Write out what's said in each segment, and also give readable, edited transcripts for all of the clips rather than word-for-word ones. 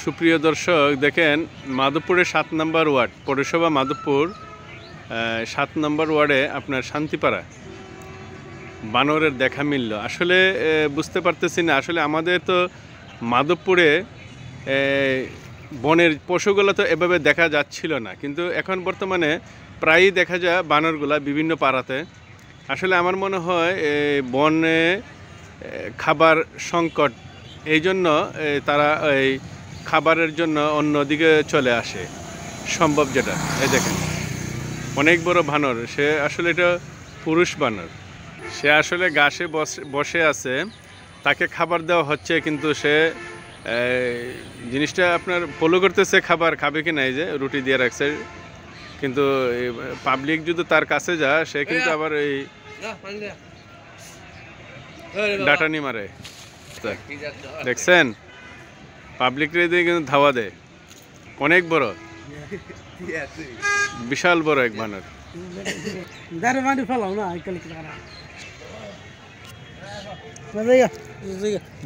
সুপ্রিয় দর্শক দেখেন মাধবপুরের ৭ নম্বর ওয়ার্ড পৌরসভা মাধবপুর ৭ নম্বর ওয়ার্ডে আপনার শান্তিপাড়া বানরের দেখা মিলল। আসলে বুঝতে পারতেছি না, আসলে আমাদের তো মাধবপুরে বনের পশুগুলো তো এভাবে দেখা যাচ্ছিল না, কিন্তু এখন বর্তমানে প্রায়ই দেখা যায় বানরগুলা বিভিন্ন পাড়াতে। আসলে আমার মনে হয় বনে খাবার সংকট, এই জন্য তারা এই খাবারের জন্য অন্যদিকে চলে আসে সম্ভব। যেটা এই দেখেন অনেক বড় বানর, সে আসলে এটা পুরুষ বানর, সে আসলে ঘাসে বসে আছে, তাকে খাবার দেওয়া হচ্ছে, কিন্তু সে জিনিসটা আপনার ফলো করতেছে খাবার খাবে কি না, এই যে রুটি দিয়ে রাখছে, কিন্তু পাবলিক যদি তার কাছে যায় সে কিন্তু আবার এই ডাটানি মারে। দেখছেন পাবলিক দিয়ে কিন্তু ধাওয়া দেয়, অনেক বড় বিশাল বড় এক বানর।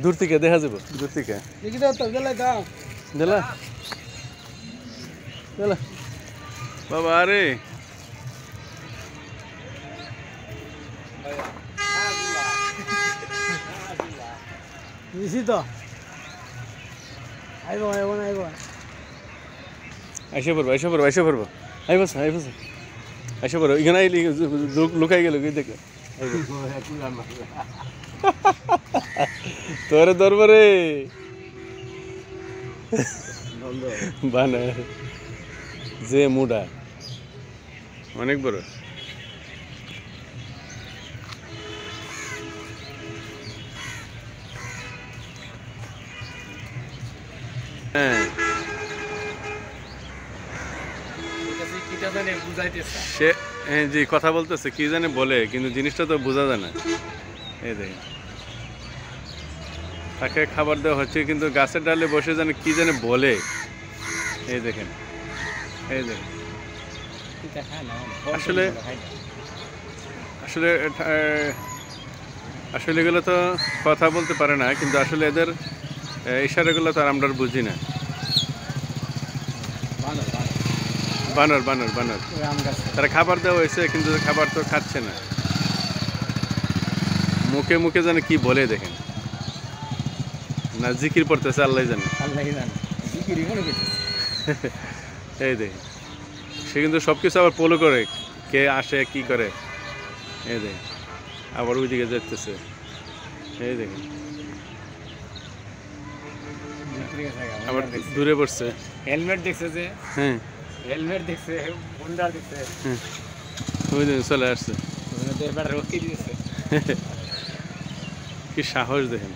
দূর থেকে দেখা যাবো, দূর থেকে বাবা আরে আইসে পড়বো এখানে লুকাই গেল দেখে তোরে দরবারে বানর যে মুডা অনেক বড়। হ্যাঁ সে জি কথা বলতেছে, কি জানে বলে, কিন্তু জিনিসটা তো বোঝা যায় না। এই দেখেন তাকে খাবার দেওয়া হচ্ছে, কিন্তু গাছের ডালে বসে জানে কি জানে বলে। এই দেখেন এই দেখেন আসলে আসলে আসলে এগুলো তো কথা বলতে পারে না, কিন্তু আসলে এদের ইশারাগুলো তো আর আমরা বুঝি না। বানর বানর বানর তারা খাবার দেওয়া হয়েছে, কিন্তু খাবার তো খাচ্ছে না, মুখে মুখে জানে কি বলে। দেখেন না জিকির পড়তেছে, আল্লাহ জানে। এই দেখেন সে কিন্তু সবকিছু আবার ফলো করে, কে আসে কি করে। এই দেখেন আবার ওইদিকে যেতেছে, এই দেখেন আবার দূরে পড়ছে। হেলমেট দেখছে যে, হ্যাঁ হেলমেট দেখছে, হুন্ডা দেখছে, ওই দিন চলে আসছে। এবার রকি দিয়েছে। কি সাহস দেখেন।